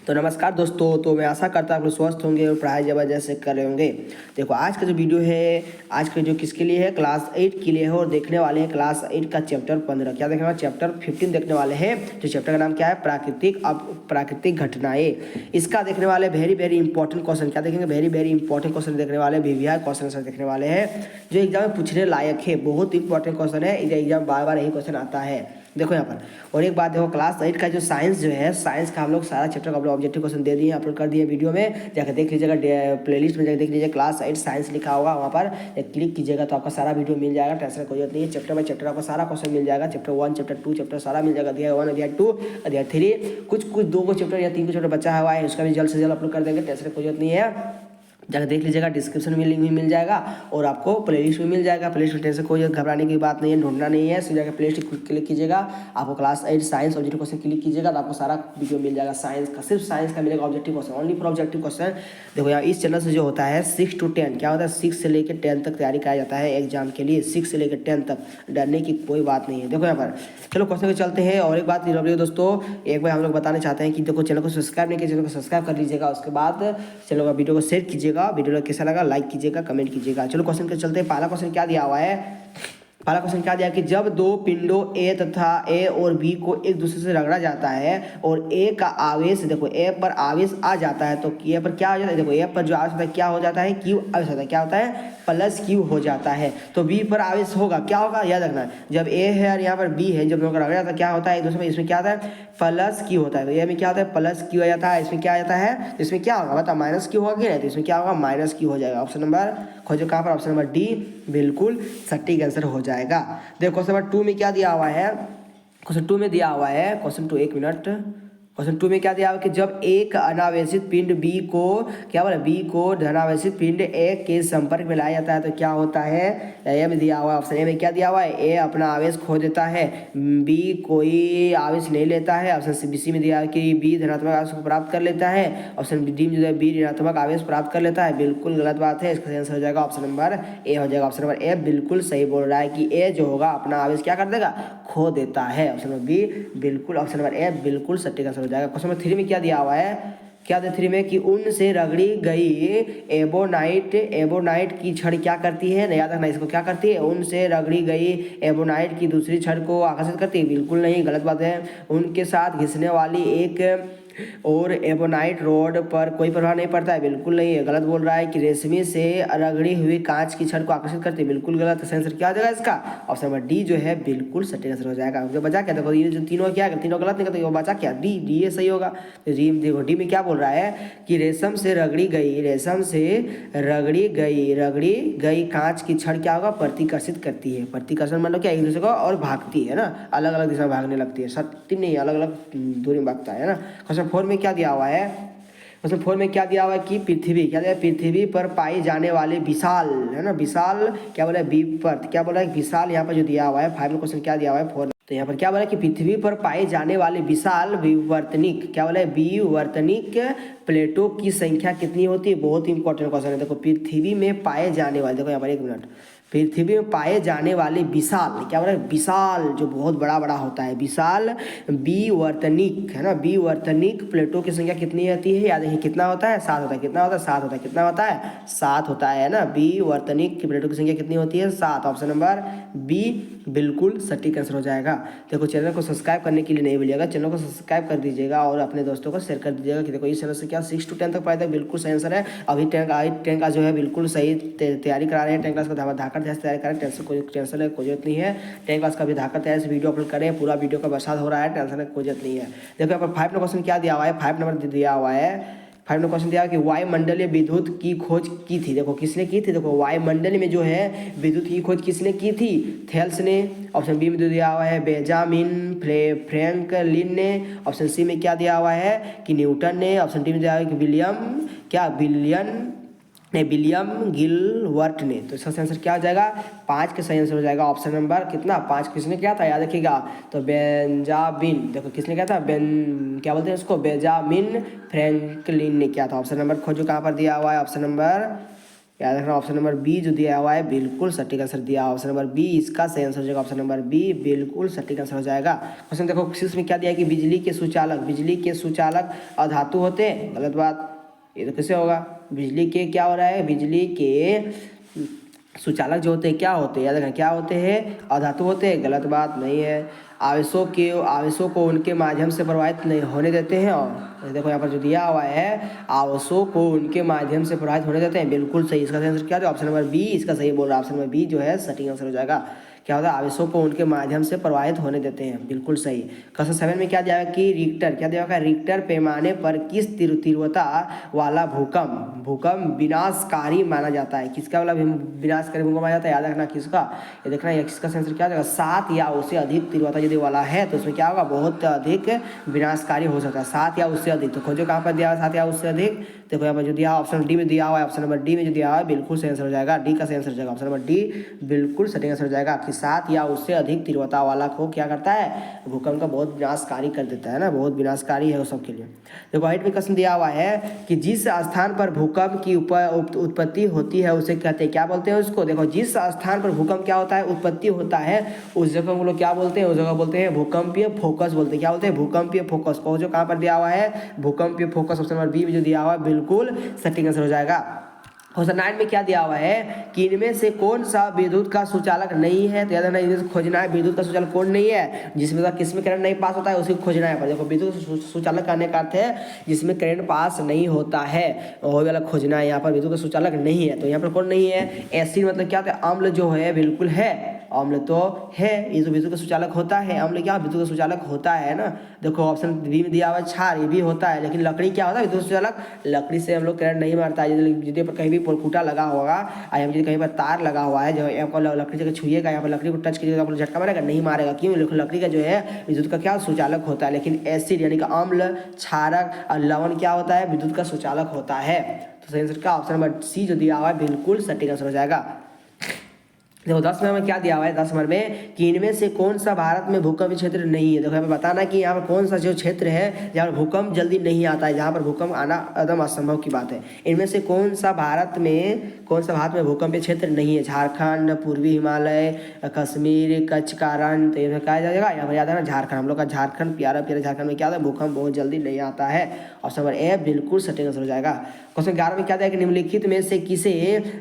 तो नमस्कार दोस्तों। तो मैं आशा करता हूँ आप लोग स्वस्थ होंगे और पढ़ाई ज़बरदस्त से कर रहे होंगे। देखो आज का जो वीडियो है, आज का जो किसके लिए है, क्लास 8 के लिए है। और देखने वाले हैं क्लास 8 का चैप्टर 15। क्या देखने वाले, चैप्टर 15 देखने वाले हैं। जो चैप्टर का नाम क्या है, प्राकृतिक घटनाएं। इसका देखने वाले वेरी इंपॉर्टेंट क्वेश्चन। क्या देखेंगे, वेरी इंपॉर्टेंट क्वेश्चन देखने वाले, वीवीआई क्वेश्चन आंसर देखने वाले हैं जो एग्जाम में पूछने लायक है। बहुत इंपॉर्टेंट क्वेश्चन है, एग्जाम बार यही क्वेश्चन आता है। देखो यहाँ पर, और एक बात देखो, क्लास 8 का जो साइंस जो है, साइंस का हम लोग सारा चैप्टर का ऑब्जेक्टिव क्वेश्चन दे दिए, अपलोड कर दिए वीडियो में। जाकर देख लीजिएगा, प्लेलिस्ट में जाकर देख लीजिए, क्लास 8 साइंस लिखा होगा वहाँ पर। क्लिक कीजिएगा तो आपका सारा वीडियो मिल जाएगा। टेंशन कोई जरूरत नहीं है। चैप्टर बाय चैप्टर आपको सारा क्वेश्चन मिल जाएगा। चैप्टर 1, चैप्टर 2, चैप्टर सारा मिल जाएगा। अध्याय 1, अध्याय 2, अध्याय 3, कुछ 2 चैप्टर या 3 चैप्टर बचा हुआ है, उसका भी जल्द से जल्द अपलोड कर देंगे। टेंशन कोई जरूरत नहीं है। जाकर देख लीजिएगा, डिस्क्रिप्शन में लिंक भी मिल जाएगा और आपको प्लेलिस्ट भी मिल जाएगा। प्लेलिस्ट में टेंशन कोई घबराने की बात नहीं है, ढूंढना नहीं है। सीधा जाकर प्लेलिस्ट क्लिक कीजिएगा, आपको class 8 science objective question click कीजिएगा तो आपको सारा वीडियो मिल जाएगा। साइंस का, सिर्फ साइंस का मिलेगा objective question, only for objective question. देखो यहाँ इस चैनल से जो होता है 6 to 10, क्या होता है, 6 से लेकर 10 तक तैयारी कराया जाता है एग्जाम के लिए। 6 से लेकर 10 तक, डरने की कोई बात नहीं है। देखो यहाँ पर, चलो क्वेश्चन पे चलते हैं। और एक बात दोस्तों, एक बार हम लोग बताना चाहते हैं कि देखो, चैनल को सब्सक्राइब नहीं किया, चैनल को सब्सक्राइब कर लीजिएगा। उसके बाद चलो वीडियो को शेयर कीजिएगा, वीडियो कैसा लगा लाइक कीजिएगा, कमेंट कीजिएगा। चलो क्वेश्चन के चलते हैं। पहला क्वेश्चन क्या दिया हुआ है, पहला क्वेश्चन क्या दिया कि जब दो पिंडों ए तथा ए और बी को एक दूसरे से रगड़ा जाता है और ए का आवेश, देखो ए पर आवेश आ जाता है तो ए पर क्या हो जाता है, देखो ए पर जो आवेश होता है क्या हो जाता है, क्यू आवेश होता है। क्या होता है, प्लस क्यू हो जाता है। तो बी पर आवेश होगा, क्या होगा, याद रखना है। जब ए है और यहाँ पर बी है, जब दोनों का रगड़ा जाता है क्या होता है एक दूसरे में, इसमें क्या होता है, प्लस क्यू होता है। तो ये में क्या होता है, प्लस क्यू आ जाता है। इसमें क्या आ जाता है, इसमें क्या होगा बता, माइनस क्यू होगा कि नहीं, तो इसमें क्या होगा, माइनस क्यू हो जाएगा। ऑप्शन नंबर खोजो कहाँ पर, ऑप्शन नंबर डी बिल्कुल सटीक आंसर हो जाएगा। देखो क्वेश्चन नंबर 2 में क्या दिया हुआ है, क्वेश्चन 2 में दिया हुआ है, क्वेश्चन 2 एक मिनट, क्वेश्चन 2 में क्या दिया हुआ है कि जब एक अनावेशित पिंड बी को, क्या बोला, बी को धनावेशित पिंड ए के संपर्क में लाया जाता है तो क्या होता है। ए में दिया हुआ है, ऑप्शन ए में क्या दिया हुआ है, ए अपना आवेश खो देता है, बी कोई आवेश नहीं लेता है। ऑप्शन बी सी में दिया है कि बी धनात्मक आवेश को प्राप्त कर लेता है। ऑप्शन डी में जो है बी ऋणात्मक आवेश प्राप्त कर लेता है। बिल्कुल गलत बात है, इसका आंसर हो जाएगा ऑप्शन नंबर ए हो जाएगा। ऑप्शन नंबर ए बिल्कुल सही बोल रहा है कि ए जो होगा अपना आवेश क्या कर देगा, खो देता है। ऑप्शन नंबर बी बिल्कुल, ऑप्शन नंबर ए बिल्कुल सटीक आंसर हो जाएगा। क्वेश्चन नंबर 3 में क्या दिया हुआ है, क्या दिया 3 में कि उन से रगड़ी गई एबोनाइट की छड़ क्या करती है, याद रखना इसको, क्या करती है, उन से रगड़ी गई एबोनाइट की दूसरी छड़ को आकर्षित करती है। बिल्कुल नहीं, गलत बात है। उनके साथ घिसने वाली एक और एबोनाइट रोड पर कोई प्रभाव नहीं पड़ता है। बिल्कुल नहीं है, गलत बोल रहा है कि रेशमी से रगड़ी हुई कांच की छड़ को आकर्षित करती है। बिल्कुल गलत। आंसर क्या हो जाएगा इसका, ऑप्शन नंबर डी जो है बिल्कुल सटीक आंसर हो जाएगा। तो बचा क्या, देखो ये जो तीनों क्या है, तीनों गलत निकलते, बचा क्या, डी, डी ये सही होगा। तो देखो डी में क्या बोल रहा है कि रेशम से रगड़ी गई कांच की छड़ क्या होगा, प्रतिकर्षित करती है। प्रतिकर्षण मतलब क्या, एक दूसरे को और भागती है ना, अलग अलग दिशा में भागने लगती है, सत्य नहीं, अलग अलग दूरी में भागता है ना। क्वेश्चन 4 में क्या दिया हुआ है, क्वेश्चन 4 में क्या दिया हुआ है कि पृथ्वी, क्या दिया, पृथ्वी पर पाई जाने वाले विशाल, है ना, विशाल क्या बोला है, बी पर क्या बोला है, विशाल यहाँ पर जो दिया हुआ है 5 में क्वेश्चन क्या दिया हुआ है 4, तो यहाँ पर क्या बोला है कि पृथ्वी पर पाए जाने वाले विशाल विवर्तनिक, क्या बोला है, विवर्तनिक प्लेटों की संख्या कितनी होती है। बहुत इंपॉर्टेंट क्वेश्चन है। देखो पृथ्वी में पाए जाने वाले, देखो यहाँ पर एक मिनट, पृथ्वी में पाए जाने वाले विशाल, क्या बोला है, विशाल जो बहुत बड़ा बड़ा होता है, विशाल विवर्तनिक, है ना, विवर्तनिक प्लेटों की संख्या कितनी होती है, याद है कितना होता है, 7 होता है। कितना होता है, 7 होता है। कितना होता है, 7 होता है ना। विवर्तनिक प्लेटों की संख्या कितनी होती है, 7। ऑप्शन नंबर बी बिल्कुल सटीक आंसर हो जाएगा। देखो चैनल को सब्सक्राइब करने के लिए नहीं भूलिएगा, चैनल को सब्सक्राइब कर दीजिएगा और अपने दोस्तों को शेयर कर दीजिएगा कि देखो इस चैनल से क्या 6 to 10 तक पढ़ाई था, बिल्कुल सही आंसर है। अभी 10 का जो है बिल्कुल सही तैयारी करा रहे हैं। 10 क्लास का धाकर जैसे तैयारी करें, टेंशन कोई जरूरत नहीं है। 10 क्लास का भी धाकर तैयारी से वीडियो अपलोड करें, पूरा वीडियो का बरसात हो रहा है, टेंशन कोई जरूरत नहीं है। देखो यहाँ पर 5 नंबर क्वेश्चन क्या दिया हुआ है, 5 नंबर दिया हुआ है, 5 नंबर क्वेश्चन दिया कि वायुमंडलीय विद्युत की खोज की थी। देखो किसने की थी, देखो वायुमंडल में जो है विद्युत की खोज किसने की थी, थेल्स ने। ऑप्शन बी में दिया हुआ है बेंजामिन फ्रैंकलिन ने। ऑप्शन सी में क्या दिया हुआ है कि न्यूटन ने। ऑप्शन डी में दिया हुआ है कि विलियम गिलवर्ट ने। तो इसका आंसर क्या हो जाएगा, 5 के सही आंसर हो जाएगा। ऑप्शन नंबर कितना, 5 किसने किया था, याद रखिएगा, तो बेंजामिन, देखो किसने किया था, क्या बोलते हैं उसको, बेंजामिन फ्रैंकलिन ने किया था। ऑप्शन नंबर खोजो कहाँ पर दिया हुआ है, ऑप्शन नंबर याद रखना ऑप्शन नंबर बी जो दिया हुआ है बिल्कुल सटीक आंसर दिया। ऑप्शन नंबर बी इसका सही आंसर हो जाएगा। ऑप्शन नंबर बी बिल्कुल सटीक आंसर हो जाएगा। क्वेश्चन देखो इसमें क्या दिया है कि बिजली के सुचालक अधातु होते हैं, गलत बात। ये तो कैसे होगा, बिजली के क्या हो रहा है, बिजली के सुचालक जो होते हैं क्या होते हैं, याद रखना क्या होते हैं, अधातु होते हैं, गलत बात नहीं है। आवेशों को उनके माध्यम से प्रवाहित नहीं होने देते हैं, और देखो यहाँ पर जो दिया हुआ है आवेशों को उनके माध्यम से प्रवाहित होने देते हैं, बिल्कुल सही। इसका आंसर क्या है, ऑप्शन नंबर बी इसका सही बोल रहा है। ऑप्शन नंबर बी जो है सटीक आंसर हो जाएगा। क्या होता है, आवेशों को उनके माध्यम से प्रवाहित होने देते हैं, बिल्कुल सही। क्वेश्चन 7 में क्या दिया है कि रिक्टर क्या दिया है, रिक्टर पैमाने पर किस तीव्रता वाला भूकंप विनाशकारी माना जाता है, किसका वाला विनाशकारी भूकंप माना जाता है, याद रखना किसका, ये देखना है किसका आंसर क्या जाएगा, 7 या उससे अधिक तीव्रता यदि वाला है तो उसमें क्या होगा, बहुत अधिक विनाशकारी हो सकता है, 7 या उससे अधिक। तो खोजो कहाँ पर दिया हुआ 7 या उससे अधिक, देखो यहाँ पर जो दिया ऑप्शन डी में दिया हुआ है, ऑप्शन नंबर डी में जो दिया हुआ है बिल्कुल सही आंसर हो जाएगा, डी का सही आंसर हो जाएगा। ऑप्शन नंबर डी बिल्कुल सही आंसर हो जाएगा कि 7 या उससे अधिक तीव्रता वाला को क्या करता है, भूकंप का बहुत विनाशकारी कर देता है ना, बहुत विनाशकारी है उस सब के लिए। देखो हाइट में क्वेश्चन दिया हुआ है कि जिस स्थान पर भूकंप की उत्पत्ति होती है उसे कहते हैं, क्या बोलते हैं उसको, देखो जिस स्थान पर भूकंप क्या होता है, उत्पत्ति होता है, उस जगह को लोग क्या बोलते हैं, उस जगह बोलते हैं भूकंपीय फोकस बोलते हैं, क्या बोलते हैं, भूकंपीय फोकस को। जो कहाँ पर दिया हुआ है, भूकंपीय फोकस, ऑप्शन नंबर बी में जो दिया हुआ है बिल्कुल सटीक आंसर हो जाएगा। क्वेश्चन 9 में क्या दिया हुआ है कि इनमें से कौन सा विद्युत का सुचालक नहीं है, तो याद रखना इनमें से खोजना है विद्युत का सुचालक कौन नहीं है, जिसमें किसमें करंट नहीं पास होता है उसको खोजना है। पर देखो विद्युत सुचालक करने का अर्थ है जिसमें करंट पास नहीं होता है, वही वाला खोजना है। यहाँ पर विद्युत का सुचालक नहीं है, तो यहाँ पर कौन नहीं है, एसिड मतलब क्या होता है, अम्ल जो है बिल्कुल है, अम्ल तो है, ये तो विद्युत का सुचालक होता है, अम्ल क्या विद्युत का सुचालक होता है ना। देखो ऑप्शन बी में दिया हुआ है क्षार, ये भी होता है, लेकिन लकड़ी क्या होता है विद्युत सुचालक, लकड़ी से हम लोग करंट नहीं मारता है। यदि पर कहीं भी पोलखुटा लगा होगा, यदि कहीं पर तार लगा हुआ है, जो आपको लकड़ी जगह छुएगा, यहाँ पर लकड़ी को टच कीजिएगा, आपको झटका मारेगा, नहीं मारेगा, क्यों, लकड़ी का जो है विद्युत का क्या सुचालक होता है। लेकिन एसिड यानी कि अम्ल, क्षारक और लवण क्या होता है, विद्युत का सुचालक होता है। तो सही आंसर का ऑप्शन नंबर सी जो दिया हुआ है बिल्कुल सटीक आंसर हो जाएगा। देखो 10 में हमें क्या दिया हुआ है, 10 नंबर में कि इनमें से कौन सा भारत में भूकंप क्षेत्र नहीं है। देखो यहाँ पे बताना कि यहाँ पर कौन सा जो क्षेत्र है जहाँ पर भूकंप जल्दी नहीं आता है, जहाँ पर भूकंप आना एकदम असंभव की बात है। इनमें से कौन सा भारत में भूकंप क्षेत्र नहीं है, झारखंड, पूर्वी हिमालय, कश्मीर, कच्छ का रण, तो ये कहा जाएगा, यहाँ पर याद है ना झारखंड, हम लोग का झारखंड प्यारा झारखंड में क्या होता है, भूकंप बहुत जल्दी नहीं आता है। ऑप्शन नंबर ए बिल्कुल सटीक आंसर हो जाएगा। क्वेश्चन 11 में क्या दिया कि निम्नलिखित में से किसे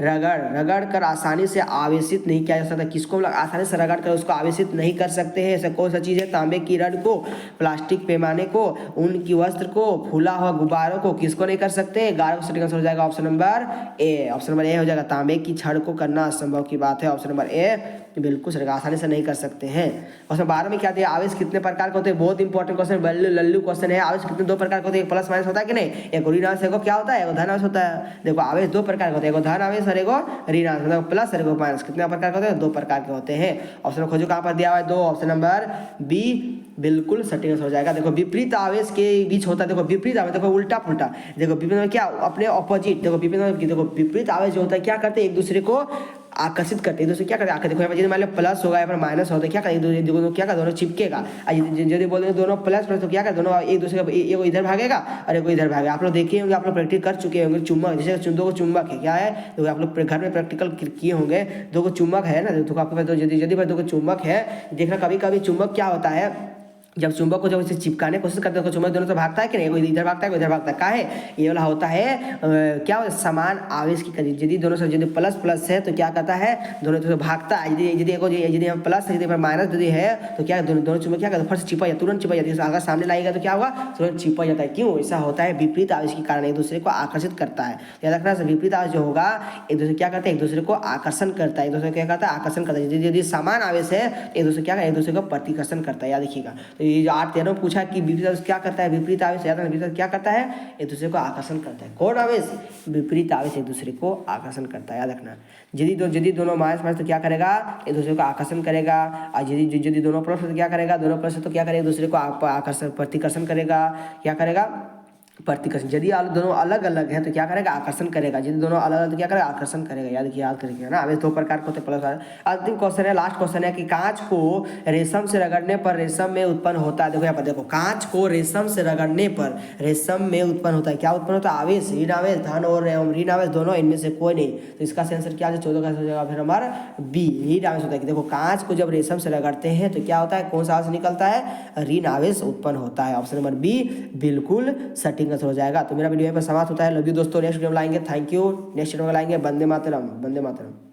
रगड़ कर आसानी से आवेशित नहीं किया जा सकता, किसको आसानी से रगड़ कर उसको आवेशित नहीं कर सकते हैं, ऐसा कौन सा चीज़ है, तांबे की रड को, प्लास्टिक पैमाने को, ऊन की वस्त्र को, फूला हुआ गुब्बारों को, किसको नहीं कर सकते, 11 को सटीक आंसर हो जाएगा option number A. Option number A हो जाएगा, तांबे की छड़ को करना असंभव की बात है, ऑप्शन नंबर ए बिल्कुल सटीक, आसानी से नहीं कर सकते हैं। क्वेश्चन 12 में क्या दिया, आवेश कितने प्रकार के होते हैं, बहुत इंपॉर्टेंट क्वेश्चन, लल्लू क्वेश्चन है, आवेश कितने, 2 प्रकार के होते हैं, एक प्लस माइनस होता है कि नहीं, एक ऋण आवेश, एक क्या होता है, एक धन आवेश होता है। देखो आवेश 2 प्रकार के होते हैं, एक धन आवेश और एक ऋण आवेश, मतलब प्लस और एक माइनस, कितने प्रकार के होते हैं, 2 प्रकार के होते हैं। ऑप्शन खोजो कहाँ पर दिया हुआ है 2, ऑप्शन नंबर बी बिल्कुल सटीक आंसर हो जाएगा। देखो विपरीत आवेश के बीच होता है, देखो विपरीत आवेश, देखो उल्टा पुल्टा, देखो विपरीत में क्या अपने ऑपोजिट, देखो विपरीत आवेश जो होता है क्या करते हैं, एक दूसरे को आकर्षित करते हैं, दूसरे क्या करते हैं, देखो यहाँ पर मान लो प्लस होगा, यहाँ पर माइनस होता है, क्या करेंगे दोनों, क्या दोनों चिपकेगा, यदि बोलेंगे दोनों प्लस प्लस तो क्या कर दोनों एक दूसरे का, एक इधर भागेगा और एक इधर भागेगा। आप लोग देखे होंगे, आप लोग प्रैक्टिस कर चुके होंगे, चुम्बक जैसे 2 चुम्बक है, क्या है, तो आप लोग घर में प्रैक्टिकल किए होंगे, 2 चुम्बक है ना, तो आपके पास यदि 2 चुम्बक है, देखना कभी कभी चुम्बक क्या होता है, जब चुंबक को जब इसे चिपकाने की कोशिश करते हैं तो चुंबक दोनों से भागता है कि नहीं, कोई इधर भागता है कोई इधर भागता है, का है ये वाला होता है क्या होता है, समान आवेश की करीब, यदि दोनों से यदि प्लस प्लस है तो क्या करता है, दोनों से भागता है, यदि प्लस है, यदि माइनस यदि है तो क्या दोनों चुंबक क्या करते हैं, फर्स्ट चिपक तुरंत चिपक जाती है, अगर सामने लाएगा तो क्या होगा, तुरंत चिपक जाता है। क्यों ऐसा होता है, विपरीत आवेश के कारण एक दूसरे को आकर्षित करता है। याद रखना विपरीत आवेश जो होगा एक दूसरे क्या करता है, एक दूसरे को आकर्षण करता है, एक दूसरे क्या करता है, आकर्षण करता है। यदि समान आवेश है एक दूसरे क्या एक दूसरे को प्रतिकर्षण करता है, याद रखिएगा। तो ये जो 8-13 पूछा कि विपरीत आवेश क्या करता है, विपरीत आवेश याद रखना, विपरीत आवेश क्या करता है, एक दूसरे को आकर्षण करता है। कौन आवेश, विपरीत आवेश एक दूसरे को आकर्षण करता है, याद रखना। यदि दोनों माइनस माइनस तो क्या करेगा, एक दूसरे को आकर्षण करेगा, और यदि दोनों प्लस तो क्या करेगा, दोनों प्लस तो क्या करेगा, एक दूसरे को आकर्षण प्रतिकर्षण करेगा, क्या करेगा, प्रतिकर्षण। यदि दोनों अलग अलग है तो क्या करेगा, आकर्षण करेगा। यदि दोनों अलग अलग तो क्या करेगा, आकर्षण करेगा। याद करेंगे ना। आवेश दो प्रकार के होते हैं, प्लस। अंतिम क्वेश्चन है, लास्ट क्वेश्चन है कि कांच को रेशम से रगड़ने पर रेशम में उत्पन्न होता है। देखो यहाँ पर देखो, कांच को रेशम से रगड़ने पर रेशम में उत्पन्न होता है। क्या उत्पन्न होता है, आवेश, ऋण आवेश, धन और ऋण आवेश दोनों, इनमें से कोई नहीं। तो इसका आंसर क्या है, 14 का हो जाएगा फिर हमारा बी, ऋण आवेश होता है। देखो कांच को जब रेशम से रगड़ते हैं तो क्या होता है, कौन सा आवेश निकलता है, ऋण आवेश उत्पन्न होता है। ऑप्शन नंबर बी बिल्कुल सटीक आंसर हो जाएगा। तो मेरा वीडियो यहाँ पर समाप्त होता है। लव यू दोस्तों, नेक्स्ट वीडियो में लाएंगे। Thank you. नेक्स्ट वीडियो में लाएंगे। वंदे मातरम, वंदे मातरम।